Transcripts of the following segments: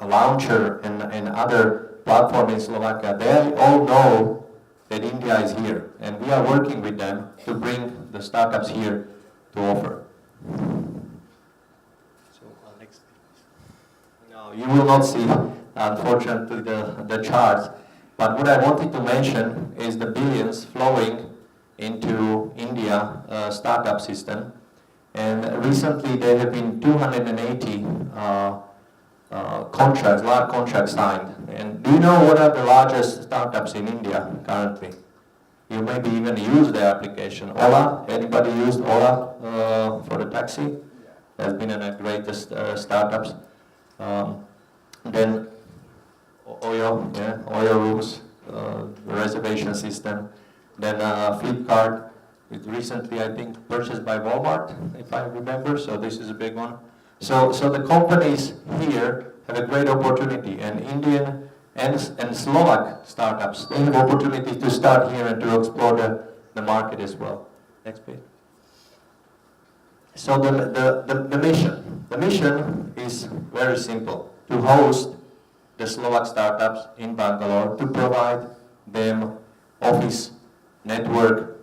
launcher and other platform in Slovakia, they all know that India is here, and we are working with them to bring the startups here to offer. So next. No, you will not see, unfortunately, the charts. But what I wanted to mention is the billions flowing into India startup system. And recently there have been 280 contracts, large contracts signed. And do you know what are the largest startups in India currently? You maybe even use the application. Ola, anybody used Ola for the taxi? Has been one of the greatest startups. Then Oyo, yeah, Oyo Rooms, reservation system. Then Flipkart, it recently I think purchased by Walmart, if I remember. So this is a big one. So the companies here have a great opportunity, and Indian and Slovak startups, they have opportunity to start here and to explore the market as well. Next page. So the mission is very simple: to host the Slovak startups in Bangalore, to provide them office, network,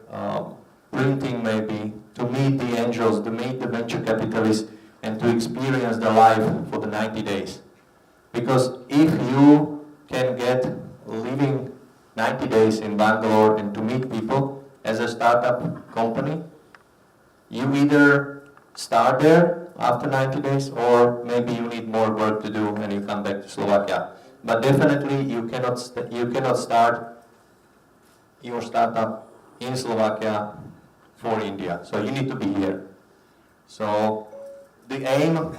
printing maybe, to meet the angels, to meet the venture capitalists, and to experience the life for the 90 days. Because if you can get living 90 days in Bangalore and to meet people as a startup company, you either start there after 90 days or maybe you need more work to do and you come back to Slovakia. But definitely you cannot start your startup in Slovakia for India. So you need to be here. So the aim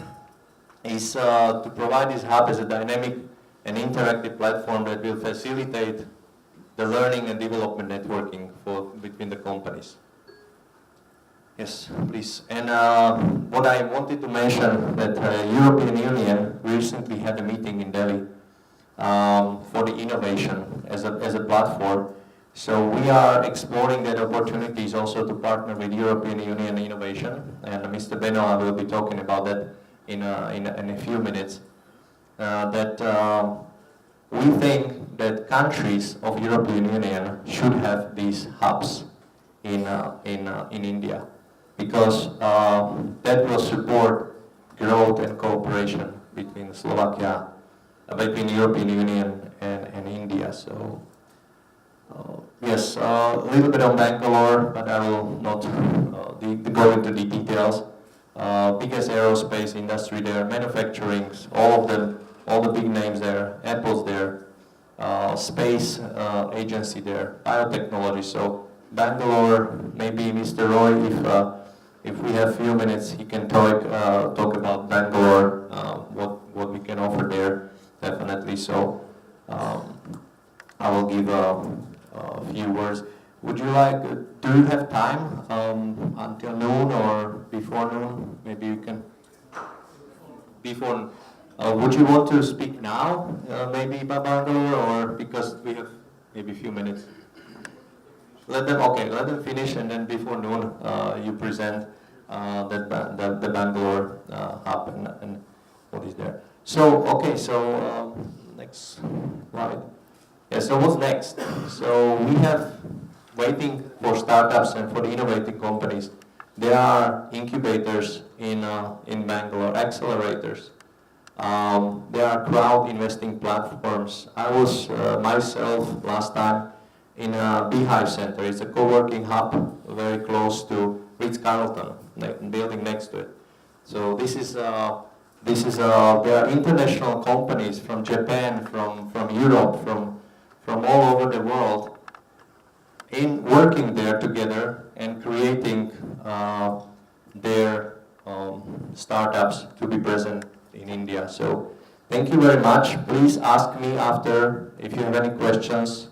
is to provide this hub as a dynamic and interactive platform that will facilitate the learning and development networking between the companies. Yes, please. And what I wanted to mention that European Union recently had a meeting in Delhi for the innovation as a platform. So we are exploring that opportunities also to partner with European Union Innovation, and Mr. Benoit will be talking about that in a few minutes. We think that countries of European Union should have these hubs in India, because that will support growth and cooperation between Slovakia, between European Union and India. So. Yes, a little bit on Bangalore, but I will not go into the details. Biggest aerospace industry there, manufacturing, all of them, all the big names there, Apple's there, space agency there, biotechnology. So Bangalore, maybe Mr. Roy, if we have a few minutes, he can talk about Bangalore, what we can offer there, definitely. So I will give a few words. Would you like, do you have time until noon or before noon? Maybe you can, before, would you want to speak now, maybe about Bangalore, or because we have maybe a few minutes? Let them finish, and then before noon you present the Bangalore hub and what is there. So, next slide. Yeah, so what's next? So we have waiting for startups and for the innovative companies. There are incubators in Bangalore, accelerators. There are crowd investing platforms. I was myself last time in a Beehive Center. It's a co-working hub very close to Ritz-Carlton, building next to it. So this is there are international companies from Japan, from Europe, from all over the world, in working there together and creating their startups to be present in India. So thank you very much. Please ask me after if you have any questions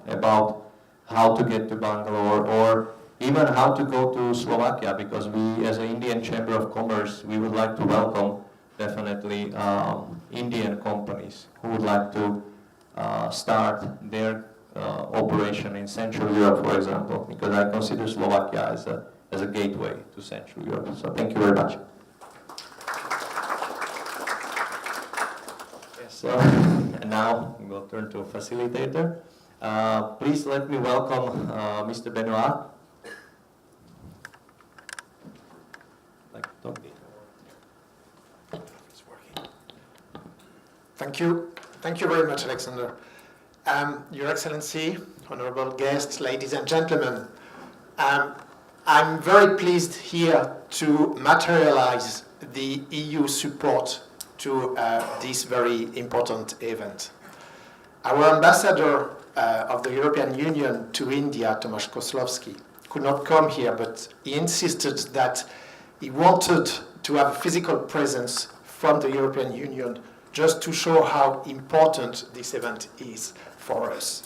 about how to get to Bangalore or even how to go to Slovakia, because we as an Indian Chamber of Commerce, we would like to welcome definitely Indian companies who would like to start their operation in Central Europe, for example, because I consider Slovakia as a gateway to Central Europe. So thank you very much. So, and now we'll turn to a facilitator. Please let me welcome Mr. Benoit. Thank you. Thank you very much, Alexander. Your Excellency, honorable guests, ladies and gentlemen, I'm very pleased here to materialize the EU support to this very important event. Our ambassador of the European Union to India, Tomasz Kozłowski, could not come here, but he insisted that he wanted to have a physical presence from the European Union just to show how important this event is for us.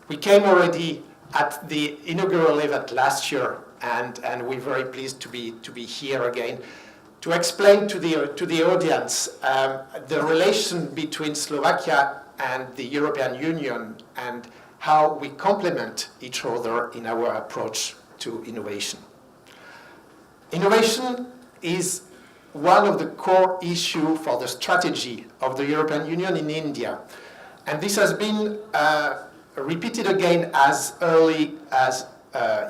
We came already at the inaugural event last year, and we're very pleased to be here again to explain to the audience the relation between Slovakia and the European Union and how we complement each other in our approach to innovation. Innovation is one of the core issues for the strategy of the European Union in India. And this has been repeated again as early as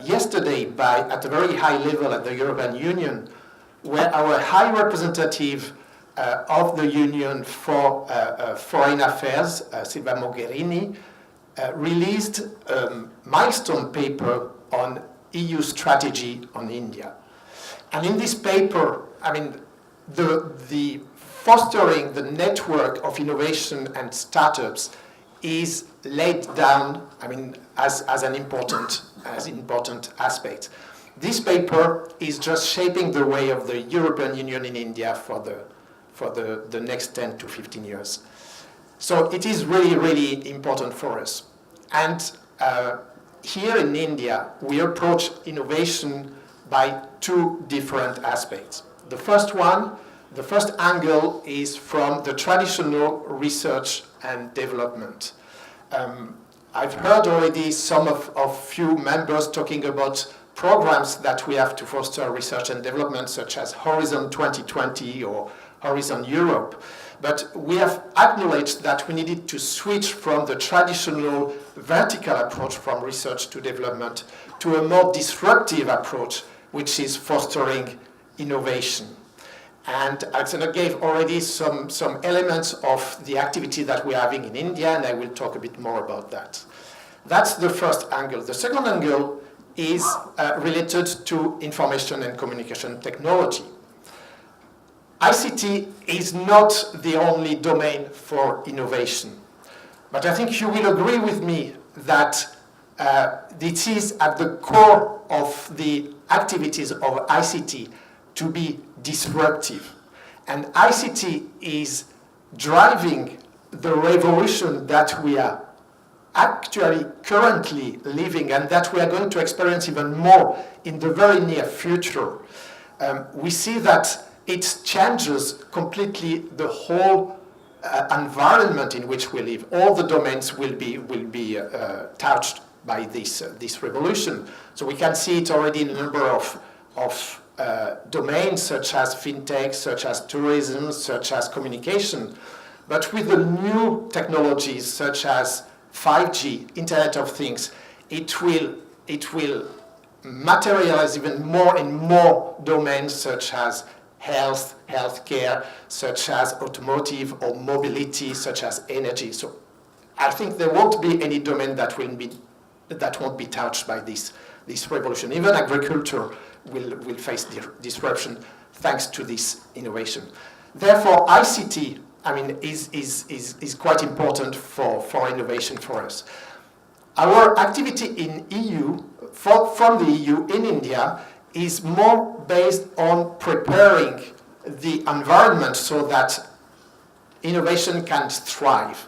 yesterday at a very high level at the European Union, where our High Representative of the Union for Foreign Affairs, Silva Mogherini, released a milestone paper on EU strategy on India. And in this paper, the fostering the network of innovation and startups is laid down, as an important aspect. This paper is just shaping the way of the European Union in India for the next 10 to 15 years. So it is really, really important for us. And here in India, we approach innovation by two different aspects. The first angle is from the traditional research and development. I've heard already some of few members talking about programs that we have to foster research and development, such as Horizon 2020 or Horizon Europe. But we have acknowledged that we needed to switch from the traditional vertical approach from research to development to a more disruptive approach, which is fostering innovation. And Alexander gave already some elements of the activity that we're having in India, and I will talk a bit more about that. That's the first angle. The second angle is related to information and communication technology. ICT is not the only domain for innovation, but I think you will agree with me that it is at the core of the activities of ICT to be disruptive. And ICT is driving the revolution that we are actually currently living and that we are going to experience even more in the very near future. We see that it changes completely the whole environment in which we live. All the domains will be touched by this revolution. So we can see it already in a number of domains such as fintech, such as tourism, such as communication. But with the new technologies such as 5G, Internet of Things, it will materialize even more and more domains such as healthcare, such as automotive or mobility, such as energy. So I think there won't be any domain that won't be touched by this revolution. Even agriculture will face disruption thanks to this innovation. Therefore, ICT, is quite important for innovation for us. Our activity in EU, from the EU in India, is more based on preparing the environment so that innovation can thrive.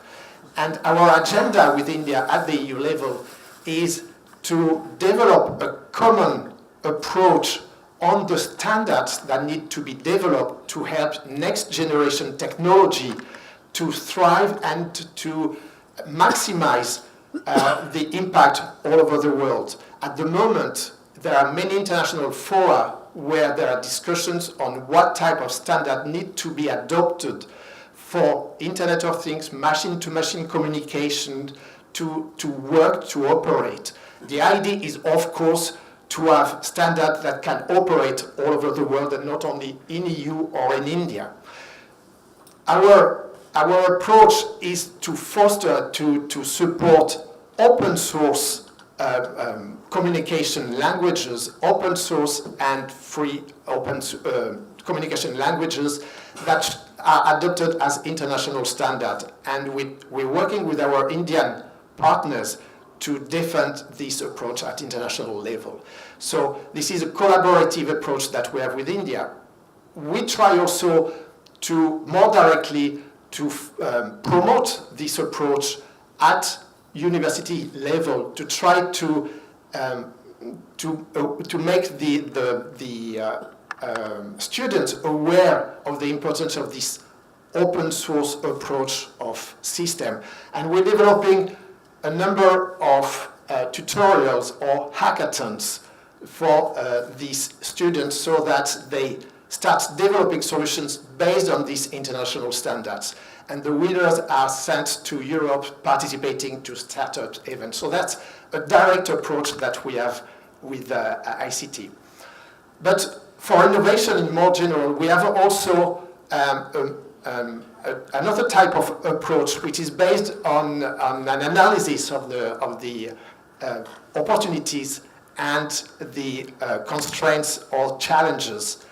And our agenda with India at the EU level is to develop a common approach on the standards that need to be developed to help next generation technology to thrive and to maximize the impact all over the world. At the moment, there are many international fora where there are discussions on what type of standard need to be adopted for Internet of Things, machine-to-machine communication to work, to operate. The idea is, of course, to have standards that can operate all over the world and not only in EU or in India. Our approach is to foster, to support open source communication languages, open source and free open communication languages that are adopted as international standard. And we're working with our Indian partners to defend this approach at international level. So this is a collaborative approach that we have with India. We try also to more directly to promote this approach at university level, to try to make the students aware of the importance of this open source approach of system. And we're developing a number of tutorials or hackathons for these students so that they start developing solutions based on these international standards. And the winners are sent to Europe, participating to startup events. So that's a direct approach that we have with ICT. But for innovation in more general, we have also another type of approach, which is based on an analysis of the opportunities and the constraints or challenges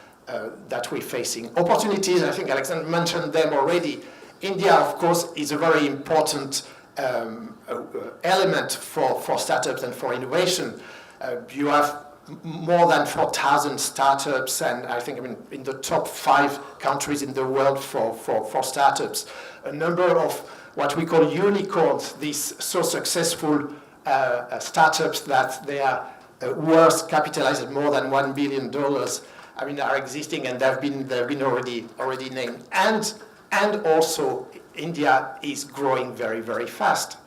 that we're facing. Opportunities, I think Alexander mentioned them already. India, of course, is a very important element for startups and for innovation. You have more than 4,000 startups, and I think in the top 5 countries in the world for startups. A number of what we call unicorns, these so successful startups that they are worth capitalized at more than $1 billion, are existing, and they've been already named. And also, India is growing very, very fast.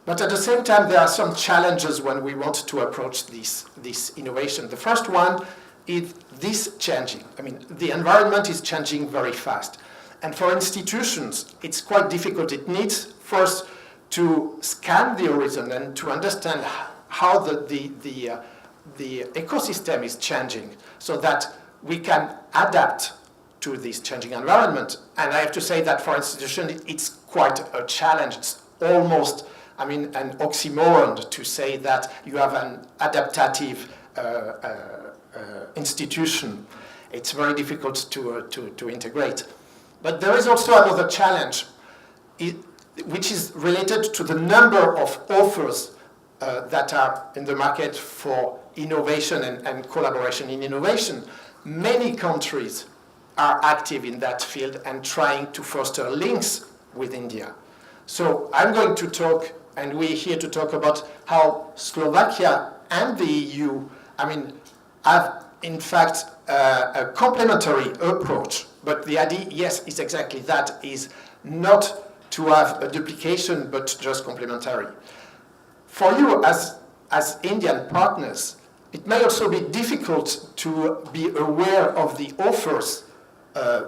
But at the same time, there are some challenges when we want to approach this innovation. The first one is this changing. The environment is changing very fast. And for institutions, it's quite difficult. It needs first to scan the horizon and to understand how the ecosystem is changing so that we can adapt to this changing environment. And I have to say that for institutions, it's quite a challenge. It's almost an oxymoron to say that you have an adaptive institution. It's very difficult to integrate. But there is also another challenge, which is related to the number of offers that are in the market for innovation and collaboration in innovation. Many countries are active in that field and trying to foster links with India. So I'm going to talk, and we're here to talk about how Slovakia and the EU, have in fact a complementary approach. But the idea, yes, is exactly that, is not to have a duplication, but just complementary. For you as Indian partners, it may also be difficult to be aware of the offers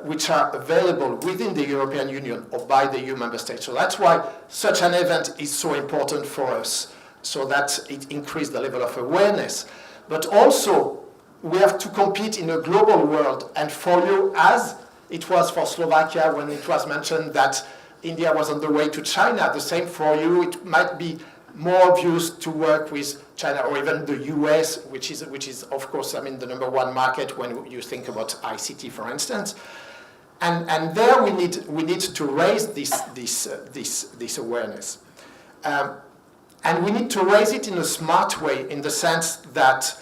which are available within the European Union or by the EU member states. So that's why such an event is so important for us, so that it increases the level of awareness. But also, we have to compete in a global world. And for you, as it was for Slovakia when it was mentioned that India was on the way to China, the same for you, it might be more obvious to work with China or even the US, which is of course, the number one market when you think about ICT, for instance. And there we need to raise this awareness. And we need to raise it in a smart way, in the sense that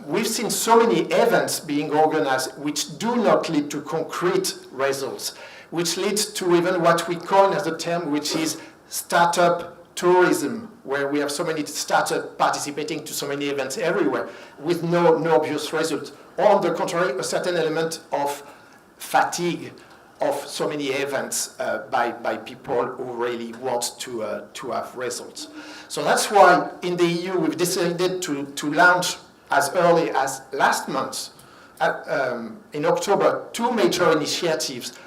we've seen so many events being organized which do not lead to concrete results, which leads to even what we call as a term, which is startup tourism, where we have so many startups participating to so many events everywhere with no obvious result. Or on the contrary, a certain element of fatigue of so many events by people who really want to have results. So that's why in the EU we've decided to launch as early as last month, in October, 2 major initiatives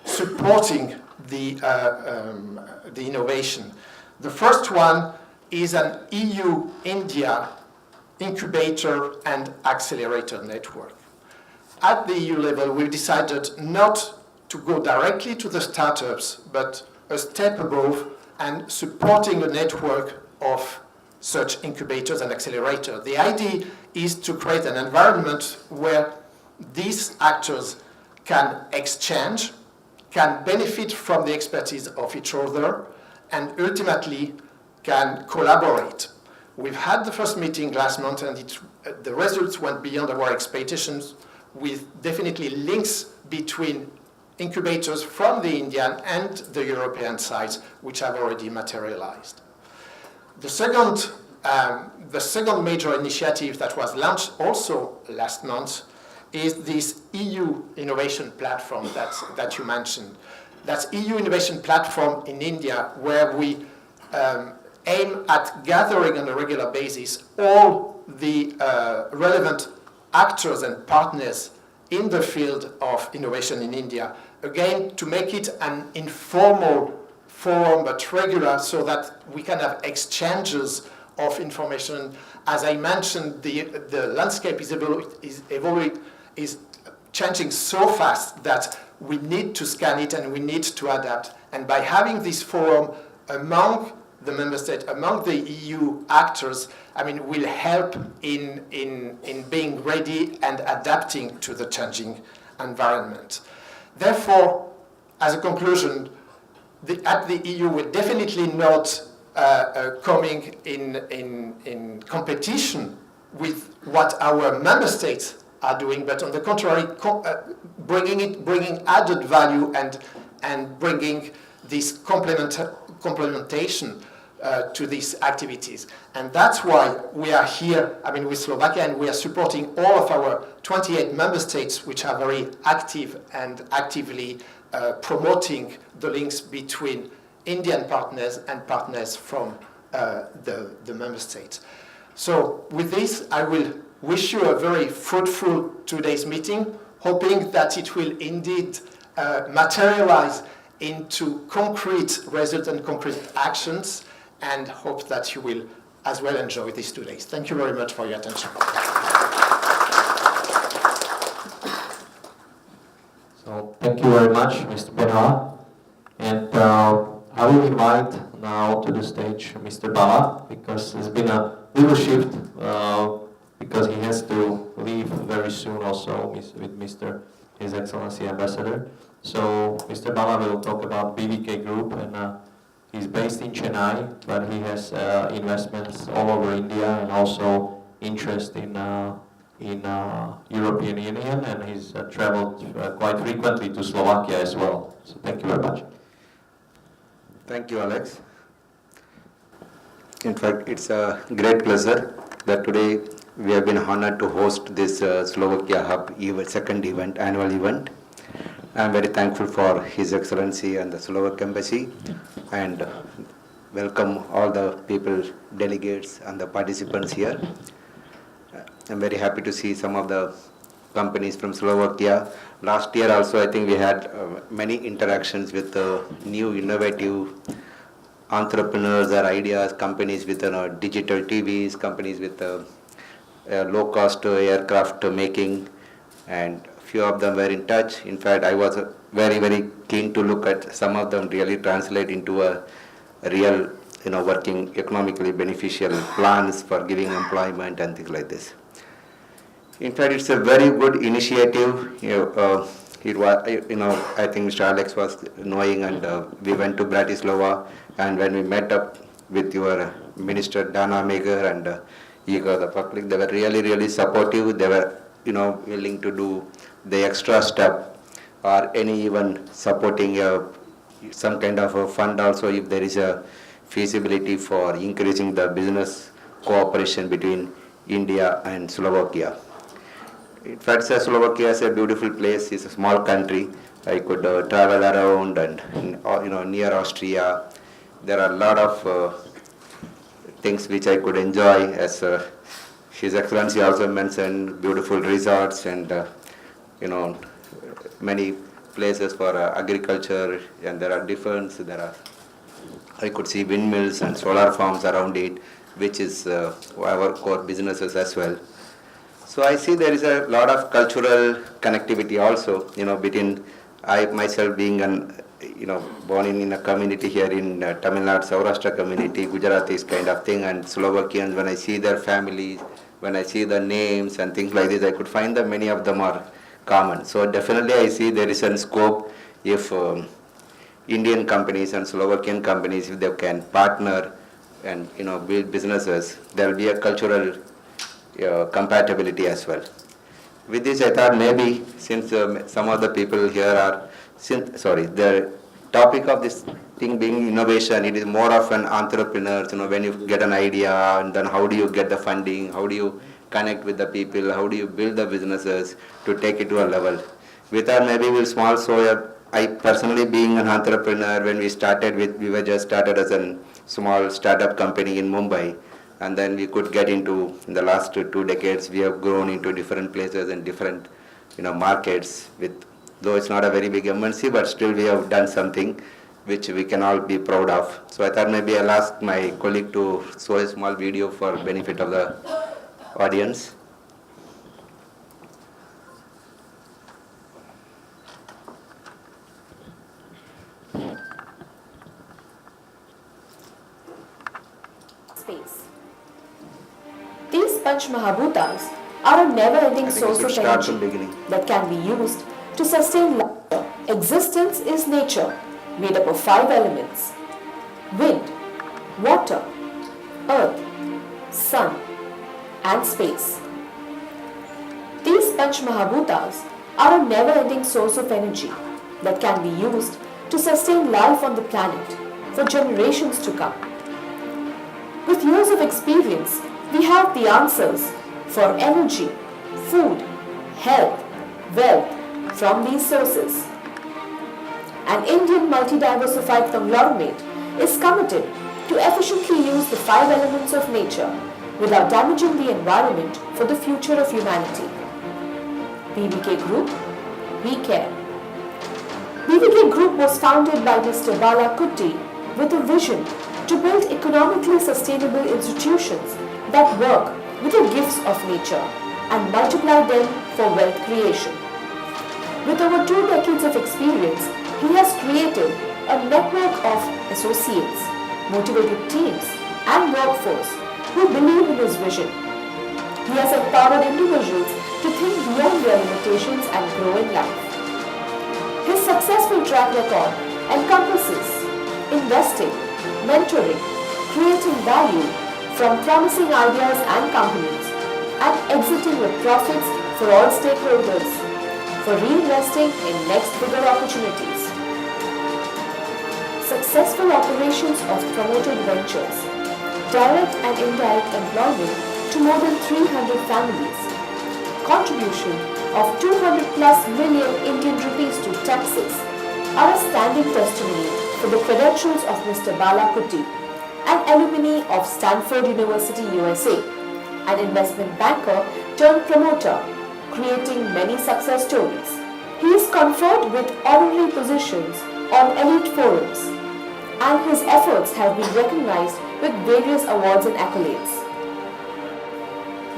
supporting the innovation. The first one is an EU-India incubator and accelerator network. At the EU level, we've decided not to go directly to the startups, but a step above and supporting a network of such incubators and accelerators. The idea is to create an environment where these actors can exchange, can benefit from the expertise of each other, and ultimately can collaborate. We've had the first meeting last month, and the results went beyond our expectations, with definitely links between incubators from the Indian and the European sides, which have already materialized. The second major initiative that was launched also last month is this EU innovation platform that you mentioned. That's EU innovation platform in India, where we aim at gathering on a regular basis all the relevant actors and partners in the field of innovation in India. Again, to make it an informal forum, but regular, so that we can have exchanges of information. As I mentioned, the landscape is changing so fast that we need to scan it and we need to adapt. And by having this forum among the member states, among the EU actors, will help in being ready and adapting to the changing environment. Therefore, as a conclusion, at the EU, we're definitely not coming in competition with what our member states are doing, but on the contrary, bringing added value and bringing this complementation to these activities. And that's why we are here, with Slovakia, and we are supporting all of our 28 member states, which are very active and actively promoting the links between Indian partners and partners from the member states. So with this, I will wish you a very fruitful today's meeting, hoping that it will indeed materialize into concrete results and concrete actions, and hope that you will as well enjoy these 2 days. Thank you very much for your attention. So thank you very much, Mr. Benoit. And I will invite now to the stage Mr. Bala, because there's been a little shift, because he has to leave very soon also with His Excellency Ambassador. So Mr. Bala will talk about BVK Group, and he's based in Chennai, but he has investments all over India and also interest in European Union, and he's traveled quite frequently to Slovakia as well. So thank you very much. Thank you, Alex. In fact, it's a great pleasure that today we have been honored to host this Slovakia Hub second event, annual event. I'm very thankful for His Excellency and the Slovak Embassy, and welcome all the people, delegates and the participants here. I'm very happy to see some of the companies from Slovakia. Last year also, I think we had many interactions with new innovative entrepreneurs or ideas, companies with digital TVs, companies with low-cost aircraft making, and few of them were in touch. In fact, I was very, very keen to look at some of them really translate into a real, working economically beneficial plans for giving employment and things like this. In fact, it's a very good initiative. It was, I think Mr. Alex was knowing, and we went to Bratislava, and when we met up with your Minister Dana Megar and Igor, the public, they were really, really supportive. They were, willing to do the extra step, or any even supporting some kind of a fund also if there is a feasibility for increasing the business cooperation between India and Slovakia. In fact, Slovakia is a beautiful place. It's a small country. I could travel around, and near Austria. There are a lot of things which I could enjoy. As His Excellency also mentioned, beautiful resorts and many places for agriculture, and there are I could see windmills and solar farms around it, which is our core businesses as well. So I see there is a lot of cultural connectivity also, between I myself being born in a community here in Tamil Nadu, Saurashtra community, Gujaratis kind of thing, and Slovakians, when I see their families, when I see the names and things like this, I could find that many of them are common. So definitely I see there is a scope if Indian companies and Slovakian companies, if they can partner and build businesses, there will be a cultural compatibility as well. With this, I thought maybe since some of the people here are, the topic of this thing being innovation, it is more of an entrepreneur. When you get an idea, and then how do you get the funding? How do you connect with the people? How do you build the businesses to take it to a level? We thought maybe we'll small. So I personally, being an entrepreneur, when we were just started as a small startup company in Mumbai. And then we could get into, in the last 2 decades, we have grown into different places and different, markets. Though it's not a very big MNC, but still we have done something which we can all be proud of. So I thought maybe I'll ask my colleague to show a small video for benefit of the audience. Space. These Panch Mahabhutas are a never-ending source of energy that can be used to sustain life. Existence is nature, made up of 5 elements: wind, water, earth, sun, and space. These Panch Mahabhutas are a never-ending source of energy that can be used to sustain life on the planet for generations to come. With years of experience, we have the answers for energy, food, health, wealth from these sources. An Indian multi-diversified conglomerate is committed to efficiently use the 5 elements of nature without damaging the environment for the future of humanity. BVK Group, we care. BVK Group was founded by Mr. Bala Kutti with a vision to build economically sustainable institutions that work with the gifts of nature and multiply them for wealth creation. With over 2 decades of experience, he has created a network of associates, motivated teams, and workforce who believe in his vision. He has empowered individuals to think beyond their limitations and grow in life. His successful track record encompasses investing, mentoring, creating value from promising ideas and companies, and exiting with profits for all stakeholders, for reinvesting in next bigger opportunities. Successful operations of promoted ventures, direct and indirect employment to more than 300 families, contribution of 200 plus million Indian rupees to taxes are a standing testimony for the credentials of Mr. Bala Kutti, an alumni of Stanford University, USA, an investment banker turned promoter, creating many success stories. He is conferred with honorary positions on elite forums, and his efforts have been recognized with various awards and accolades.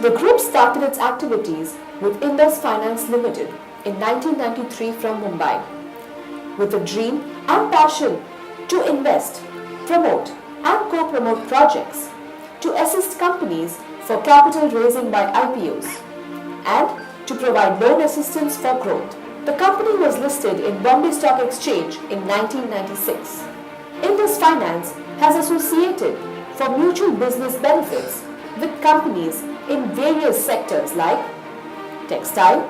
The group started its activities with Indus Finance Limited in 1993 from Mumbai, with a dream and passion to invest, promote, and co-promote projects, to assist companies for capital raising by IPOs, and to provide loan assistance for growth. The company was listed in Bombay Stock Exchange in 1996. Indus Finance has associated for mutual business benefits with companies in various sectors like textile,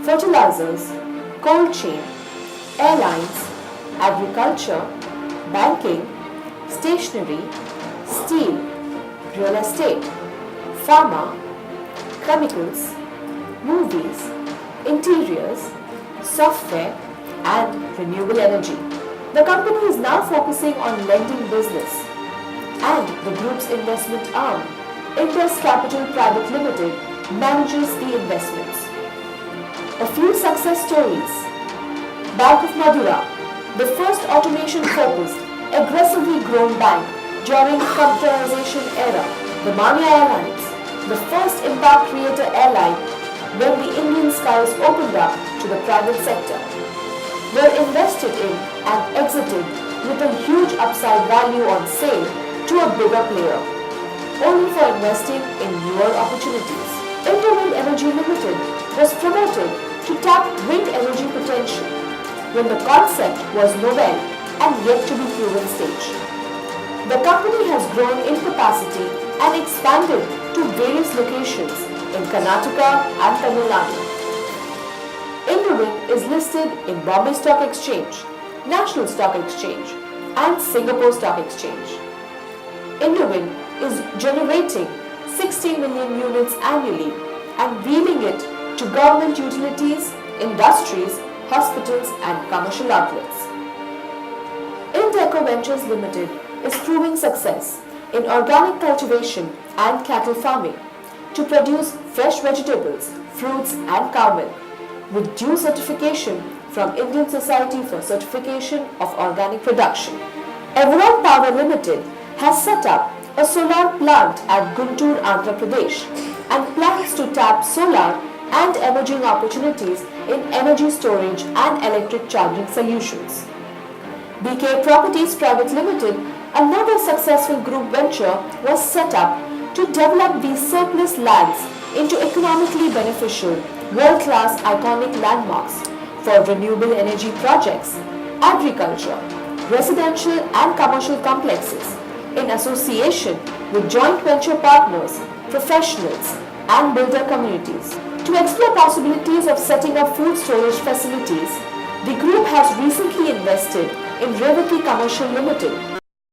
fertilizers, cold chain, airlines, agriculture, banking, stationery, steel, real estate, pharma, chemicals, movies, interiors, software, and renewable energy. The company is now focusing on lending business, and the group's investment arm, Indus Capital Private Limited, manages the investments. A few success stories. Bank of Madura, the first automation-focused, aggressively grown bank during computerization era. The Manya Airlines, the first impact creator airline when the Indian skies opened up to the private sector, were invested in and exited with a huge upside value on sale to a bigger player, only for investing in newer opportunities. Interwind Energy Limited was promoted to tap wind energy potential when the concept was novel and yet to be proven stage. The company has grown in capacity and expanded to various locations in Karnataka and Tamil Nadu. Interwind is listed in Bombay Stock Exchange, National Stock Exchange and Singapore Stock Exchange. Interwind is generating 60 million units annually and wheeling it to government utilities, industries, hospitals and commercial outlets. Indeco Ventures Limited is proving success in organic cultivation and cattle farming to produce fresh vegetables, fruits and cow milk with due certification from Indian Society for Certification of Organic Production. Everon Power Limited has set up a solar plant at Guntur, Andhra Pradesh and plans to tap solar and emerging opportunities in energy storage and electric charging solutions. BK Properties Private Limited, another successful group venture, was set up to develop these surplus lands into economically beneficial, world-class iconic landmarks for renewable energy projects, agriculture, residential and commercial complexes in association with joint venture partners, professionals and builder communities. To explore possibilities of setting up food storage facilities, the group has recently invested in Revati Commercial Limited,